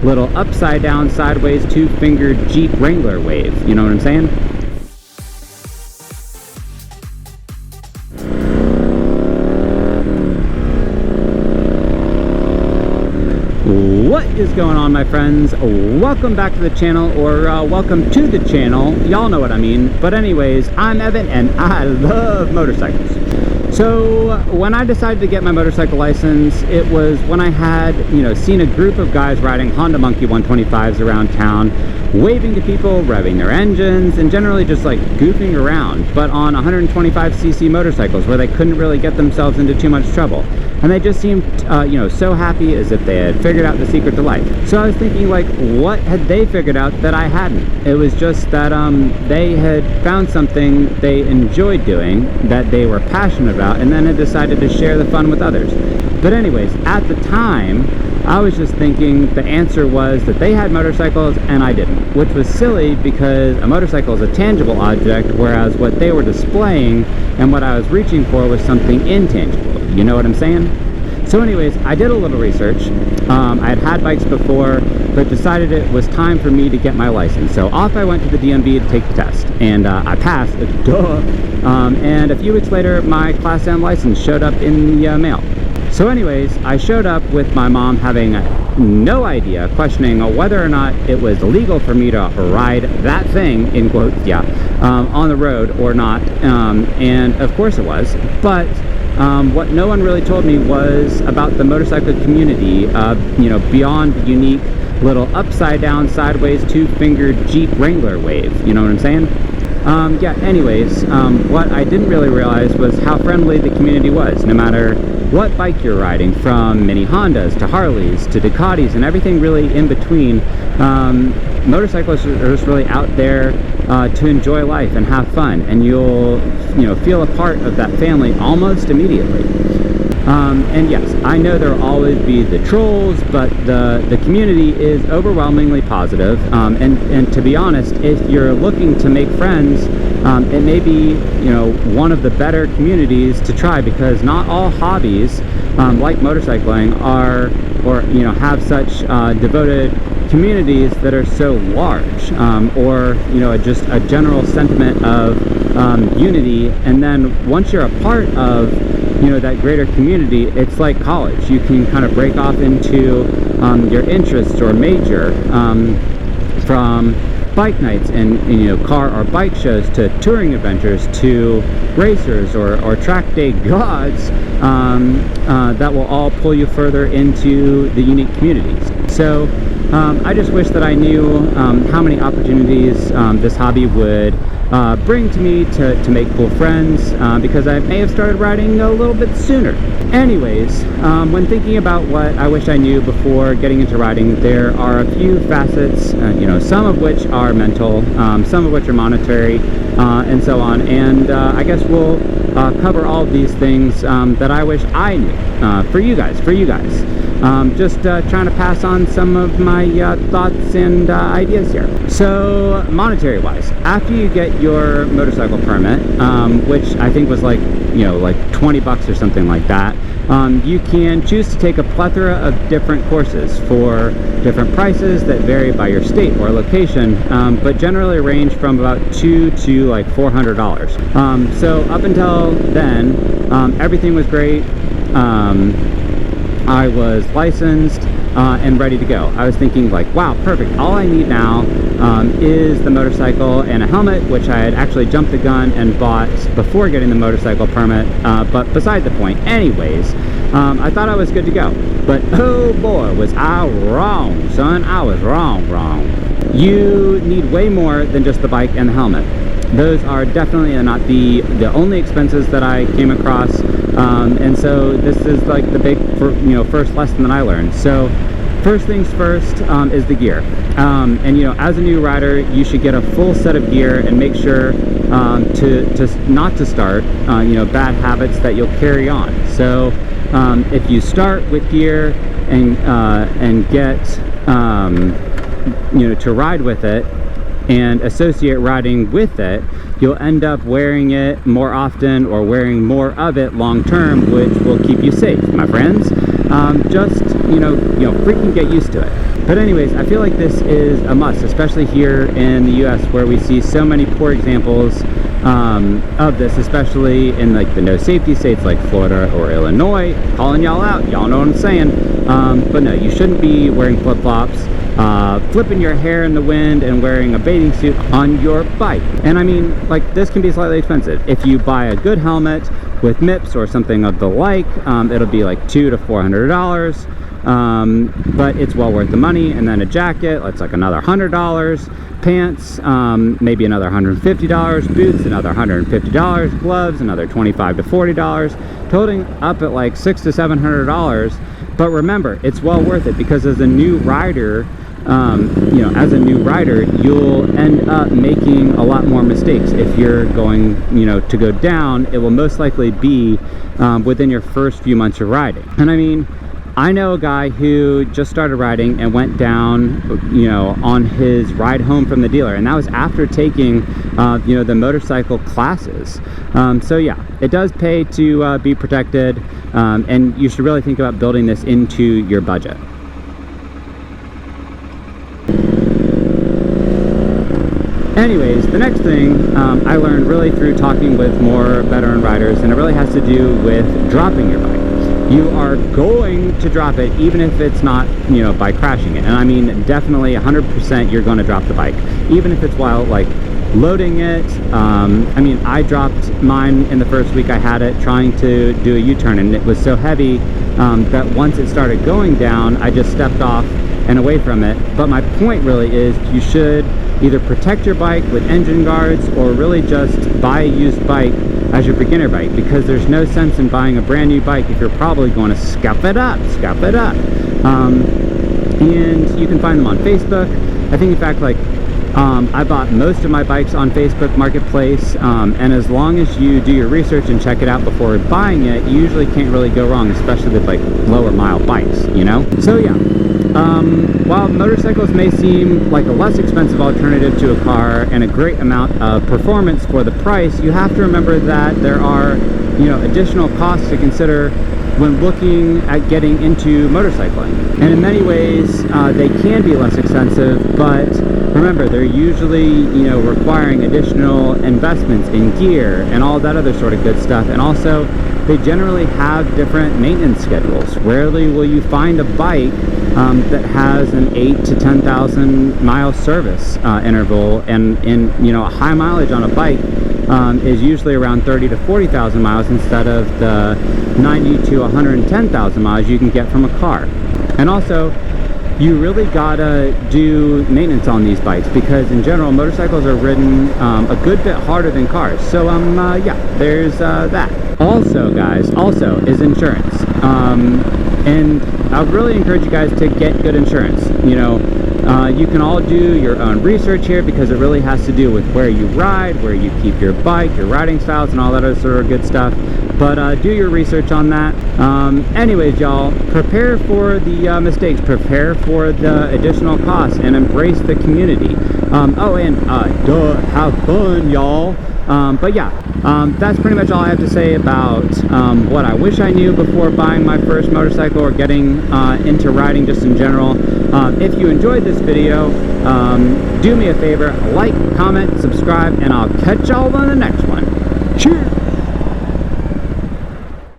little upside down, sideways, two-fingered Jeep Wrangler wave. You know what I'm saying? What is going on, my friends? Welcome back to the channel, or welcome to the channel. Y'all know what I mean. But anyways, I'm Evan and I love motorcycles. So when I decided to get my motorcycle license, it was when I had, seen a group of guys riding Honda Monkey 125s around town, waving to people, revving their engines, and generally just like goofing around, but on 125cc motorcycles where they couldn't really get themselves into too much trouble. And they just seemed, so happy, as if they had figured out the secret to life. So I was thinking, like, what had they figured out that I hadn't? It was just that they had found something they enjoyed doing, that they were passionate about, and then had decided to share the fun with others. But anyways, at the time, I was just thinking the answer was that they had motorcycles and I didn't, which was silly because a motorcycle is a tangible object, whereas what they were displaying and what I was reaching for was something intangible. You know what I'm saying? So anyways, I did a little research. I had bikes before, but decided it was time for me to get my license. So off I went to the DMV to take the test, and I passed, duh. And a few weeks later, my Class M license showed up in the mail. So anyways, I showed up with my mom having no idea, questioning whether or not it was legal for me to ride that thing, in quotes, on the road or not. And of course it was, but what no one really told me was about the motorcycle community, beyond the unique little upside down, sideways, two-fingered Jeep Wrangler wave. You know what I'm saying? Anyways, what I didn't really realize was how friendly the community was, no matter what bike you're riding, from mini Hondas to Harleys to Ducatis and everything really in between. Motorcyclists are just really out there to enjoy life and have fun, and you'll feel a part of that family almost immediately. And yes, I know there'll always be the trolls, but the community is overwhelmingly positive. And to be honest, if you're looking to make friends, it may be one of the better communities to try, because not all hobbies like motorcycling are have such devoted communities that are so large, or just a general sentiment of unity. And then once you're a part of that greater community, it's like college. You can kind of break off into your interests or major, from bike nights and car or bike shows to touring adventures to racers or track day gods, that will all pull you further into the unique communities. So I just wish that I knew how many opportunities this hobby would bring to me to make cool friends, because I may have started riding a little bit sooner. Anyways, when thinking about what I wish I knew before getting into riding, there are a few facets, some of which are mental, some of which are monetary, and so on. And I guess we'll cover all of these things that I wish I knew for you guys. Just trying to pass on some of my thoughts and ideas here. So monetary wise, after you get your motorcycle permit, which I think was like 20 bucks or something like that, you can choose to take a plethora of different courses for different prices that vary by your state or location, but generally range from about $200 to like $400. So up until then, everything was great. I was licensed and ready to go. I was thinking, like, wow, perfect. All I need now is the motorcycle and a helmet, which I had actually jumped the gun and bought before getting the motorcycle permit, but beside the point. Anyways, I thought I was good to go. But oh boy, was I wrong, son. I was wrong. You need way more than just the bike and the helmet. Those are definitely not the only expenses that I came across, and so this is like the big first lesson that I learned. So first things first is the gear, and as a new rider, you should get a full set of gear and make sure to not to start bad habits that you'll carry on. So if you start with gear and get to ride with it and associate riding with it, you'll end up wearing it more often or wearing more of it long term, which will keep you safe, my friends. Just freaking get used to it. But anyways, I feel like this is a must, especially here in the US, where we see so many poor examples of this, especially in like the no safety states like Florida or Illinois. Calling y'all out, y'all know what I'm saying. But no, you shouldn't be wearing flip-flops, flipping your hair in the wind, and wearing a bathing suit on your bike. And I mean, like, this can be slightly expensive. If you buy a good helmet with MIPS or something of the like, it'll be like $200 to $400. But it's well worth the money. And then a jacket, that's like another $100. Pants, maybe another $150. Boots, another $150. Gloves, another $25 to $40. Totaling up at like $600 to $700. But remember, it's well worth it, because as a new rider, you know, as a new rider, you'll end up making a lot more mistakes. If you're going, you know, to go down, it will most likely be within your first few months of riding. And I mean, I know a guy who just started riding and went down, you know, on his ride home from the dealer, and that was after taking, you know, the motorcycle classes. So yeah, it does pay to be protected, and you should really think about building this into your budget. Anyways, the next thing I learned really through talking with more veteran riders, and it really has to do with dropping your bike. You are going to drop it, even if it's not, you know, by crashing it. And I mean, definitely 100% you're going to drop the bike, even if it's while like loading it. I mean, I dropped mine in the first week I had it trying to do a U-turn, and it was so heavy that once it started going down, I just stepped off and away from it. But my point really is, you should either protect your bike with engine guards, or really just buy a used bike as your beginner bike, because there's no sense in buying a brand new bike if you're probably going to scuff it up. And you can find them on Facebook. I think, in fact, like, I bought most of my bikes on Facebook Marketplace, and as long as you do your research and check it out before buying it, you usually can't really go wrong, especially with like lower mile bikes, you know? So yeah, while motorcycles may seem like a less expensive alternative to a car and a great amount of performance for the price, you have to remember that there are, you know, additional costs to consider when looking at getting into motorcycling. And in many ways, they can be less expensive, but remember, they're usually, you know, requiring additional investments in gear and all that other sort of good stuff. And also, they generally have different maintenance schedules. Rarely will you find a bike that has an 8,000 to 10,000 mile service interval, and you know, a high mileage on a bike is usually around 30,000 to 40,000 miles instead of the 90,000 to 110,000 miles you can get from a car. And also, you really gotta do maintenance on these bikes, because in general, motorcycles are ridden a good bit harder than cars. So yeah, there's that. Also, guys, is insurance. And I would really encourage you guys to get good insurance. You know, you can all do your own research here, because it really has to do with where you ride, where you keep your bike, your riding styles, and all that other sort of good stuff. But do your research on that. Anyways, y'all, prepare for the mistakes, prepare for the additional costs, and embrace the community. Oh, and have fun, y'all. But yeah, that's pretty much all I have to say about what I wish I knew before buying my first motorcycle, or getting into riding just in general. If you enjoyed this video, do me a favor, like, comment, subscribe, and I'll catch y'all on the next one. Cheers!